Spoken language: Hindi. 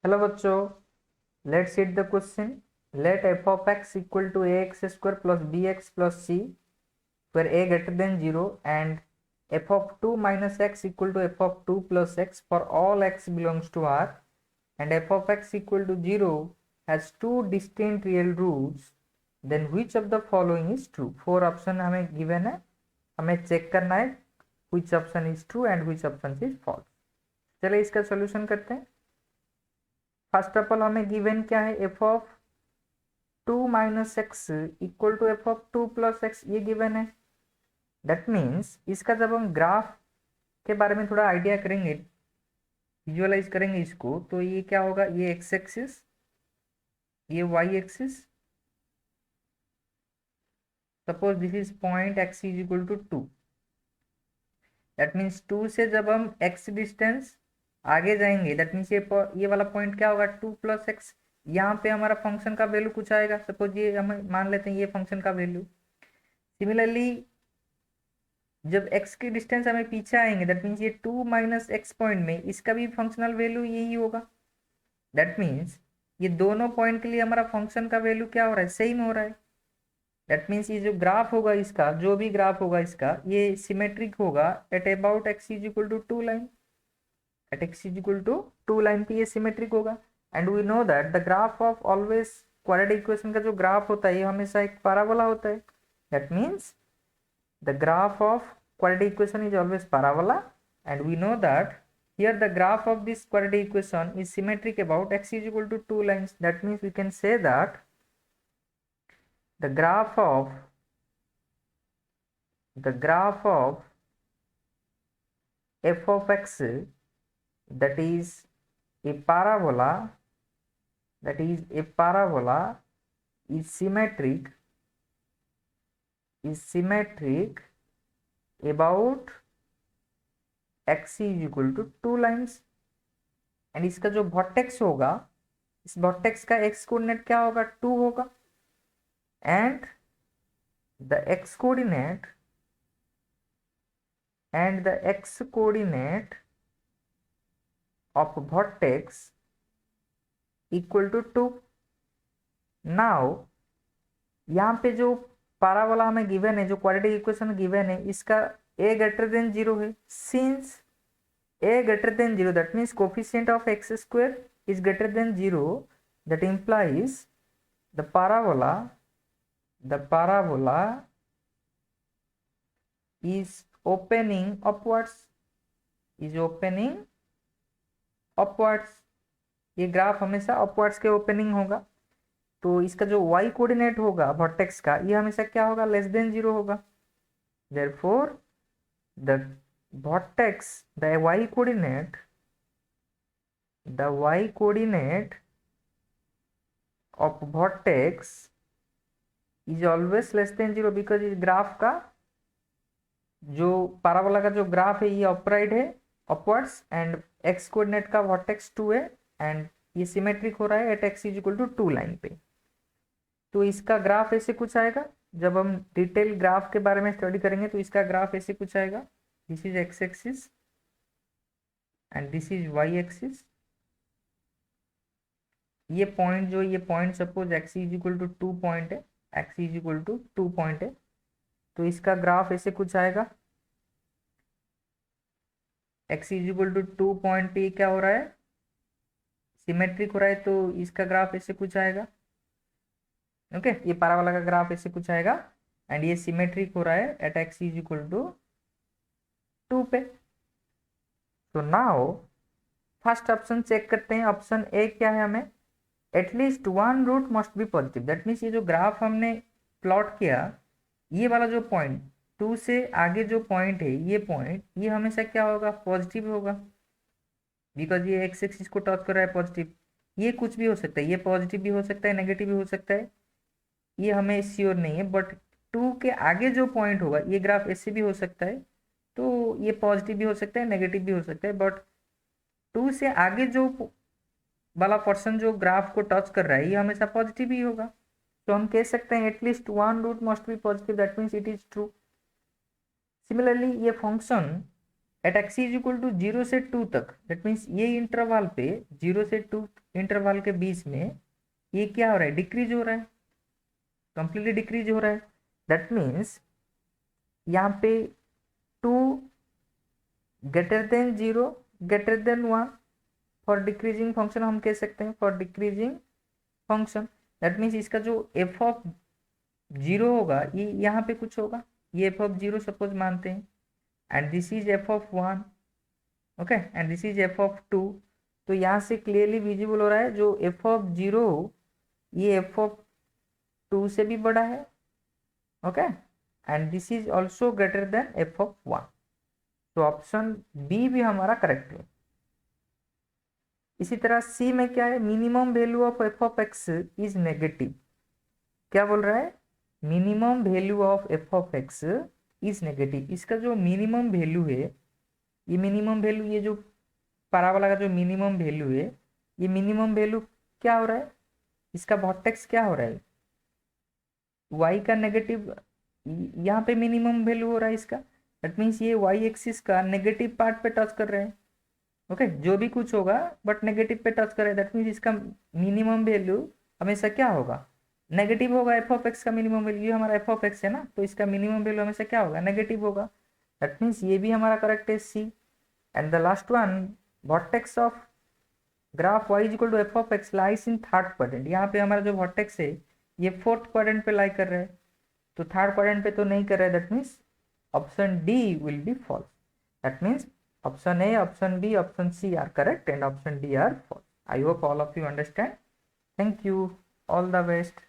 हेलो बच्चों, let's read the question. Let f of x equal to a x square plus b x plus c where a greater than 0 and f of 2 minus x equal to f of 2 plus x for all x belongs to R and f of x equal to 0 has two distinct real roots, then which of the following is true? Four option हमें गिवन है, हमें चेक करना है which option is true and which option is false. चलिए इसका सॉल्यूशन करते हैं. फर्स्ट ऑफ ऑल हमें गिवन क्या है, f of 2 minus x equal to F of 2 plus x, ये गिवन है. दैट मीन्स इसका जब हम ग्राफ के बारे में थोड़ा आइडिया करेंगे, विजुअलाइज करेंगे इसको, तो ये क्या होगा, ये एक्स एक्सिस, ये y axis. Suppose this is point x is equal to 2. That means 2 से जब हम एक्स डिस्टेंस आगे जाएंगे, दैट मीन्स ये वाला पॉइंट क्या होगा, 2 प्लस एक्स. यहाँ पे हमारा फंक्शन का वैल्यू कुछ आएगा. सपोज ये हम मान लेते हैं ये फंक्शन का वैल्यू. सिमिलरली जब x की डिस्टेंस हमें पीछे आएंगे, दैट मीन्स ये 2 माइनस एक्स पॉइंट में इसका भी फंक्शनल वैल्यू यही होगा. दैट मीन्स ये दोनों पॉइंट के लिए हमारा फंक्शन का वैल्यू क्या हो रहा है, सेम हो रहा है. दैट मीन्स ये जो ग्राफ होगा इसका, जो भी ग्राफ होगा इसका, ये सिमेट्रिक होगा at about x is equal to 2 line. At x is equal to 2 line पे ये सिमेट्रिक होगा. And we know that the graph of always quadratic equation का जो ग्राफ होता है ये हमेशा एक पैराबोला होता है. That means the graph of quadratic equation is always parabola, and we know that here the graph of this quadratic equation is symmetric about x is equal to 2 lines. That means we can say that the graph of f of x, that is a parabola, is symmetric about x is equal to 2 lines. And इसका जो वर्टेक्स होगा, इस वर्टेक्स का x कोऑर्डिनेट क्या होगा, 2 होगा. And the x coordinate of vertex equal to 2. Now यहाँ पे जो पैराबोला हमें गिवन है, जो क्वाड्रेटिक इक्वेशन गिवन है, इसका a ग्रेटर देन 0 है. Since a greater than 0, that means coefficient of x square is greater than 0. That implies the parabola is opening upwards. ये ग्राफ हमेशा अपवर्ड्स के ओपनिंग होगा. तो इसका जो y कोऑर्डिनेट होगा वर्टेक्स का, ये हमेशा क्या होगा, लेस देन 0 होगा. Therefore the y coordinate of vertex is always less than 0, because इस ग्राफ का जो पैराबोला का जो ग्राफ है ये अपराइट है, अपवर्ड्स, एंड x कोऑर्डिनेट का वर्टेक्स 2 है, एंड ये सिमेट्रिक हो रहा है at x is equal to 2 line पे. तो इसका ग्राफ ऐसे कुछ आएगा. जब हम डिटेल ग्राफ के बारे में स्टडी करेंगे तो इसका ग्राफ ऐसे कुछ आएगा. This is X axis and this is Y axis. ये point suppose X is equal to 2 point है, तो इसका ग्राफ ऐसे कुछ आएगा. X is equal to 2 point पे क्या हो रहा है, सिमेट्रिक हो रहा है, तो इसका ग्राफ ऐसे कुछ आएगा. ओके ये पैराबोला का ग्राफ ऐसे कुछ आएगा, एंड ये सिमेट्रिक हो रहा है at x is equal to 2 पे. तो नाउ फर्स्ट ऑप्शन चेक करते हैं. ऑप्शन ए क्या है, हमें at least one root must be positive. That means ये जो ग्राफ हमने प्लॉट किया, ये वाला जो पॉइंट 2 से आगे जो पॉइंट है, ये हमेशा क्या होगा, पॉजिटिव होगा, बिकॉज ये एक्स एक्सिस को टच कर रहा है पॉजिटिव. ये कुछ भी हो सकता है, ये पॉजिटिव भी हो सकता है, नेगेटिव भी हो सकता है, ये हमें श्योर नहीं है. बट 2 के आगे जो पॉइंट होगा, ये ग्राफ ऐसे भी हो सकता है, तो ये पॉजिटिव भी हो सकता है, नेगेटिव भी हो सकता है. बट 2 से आगे जो वाला पर्सन जो ग्राफ को टच कर रहा है, ये हमेशा पॉजिटिव ही होगा. तो हम कह सकते हैं at least one root must be positive. That means it is true. Similarly ये function at x is equal to 0 से 2 तक, दैट मीन्स ये इंटरवल पे 0 से 2 इंटरवल के बीच में ये क्या हो रहा है, डिक्रीज हो रहा है, कंप्लीटली डिक्रीज हो रहा है। दैट मीन्स यहाँ पे 2 greater than 0 greater than 1 for decreasing function हम कह सकते हैं, for decreasing function. That means इसका जो एफ ऑफ 0 होगा ये यहाँ पे कुछ होगा, ये एफ ऑफ 0 सपोज मानते हैं, and this is F of 1, okay, and this is F of 2। तो यहाँ से क्लियरली विजिबल हो रहा है जो एफ ऑफ 0 ये एफ ऑफ 2 से भी बड़ा है, okay, and this is also greater than F of 1। तो ऑप्शन बी भी हमारा करेक्ट है। इसी तरह सी में क्या है, minimum value of F of x is negative. क्या बोल रहा है, minimum value of F of x is negative. इसका जो मिनिमम वैल्यू है, ये मिनिमम वैल्यू, ये जो पैराबोला का जो मिनिमम वैल्यू है, ये मिनिमम वैल्यू क्या हो रहा है, इसका वर्टेक्स क्या हो रहा है, y का नेगेटिव, यहाँ पे मिनिमम वैल्यू हो रहा है इसका। दैट मीन्स ये y एक्सिस का नेगेटिव पार्ट पे टच कर रहे हैं, ओके, जो भी कुछ होगा बट नेगेटिव पे टच कर रहे हैं। दैट मीन्स इसका मिनिमम वैल्यू हमेशा क्या होगा, नेगेटिव होगा। एफ ऑफ एक्स का मिनिमम वैल्यू, ये हमारा एफ ऑफ एक्स है ना, तो इसका मिनिमम वैल्यू हमेशा क्या होगा, नेगेटिव होगा। दैट मीन्स ये भी हमारा करेक्ट है, C. And the last one, vertex of graph y is equal to F of X lies in third quadrant. यहाँ पे हमारा जो वर्टेक्स है ये फोर्थ क्वाड्रेंट पे लाई कर रहा है, तो थर्ड क्वाड्रेंट पे तो नहीं कर रहा है। That means option D will be false. That means option A, option B, option C are correct and option D are false. I hope all of you understand. Thank you, all the best.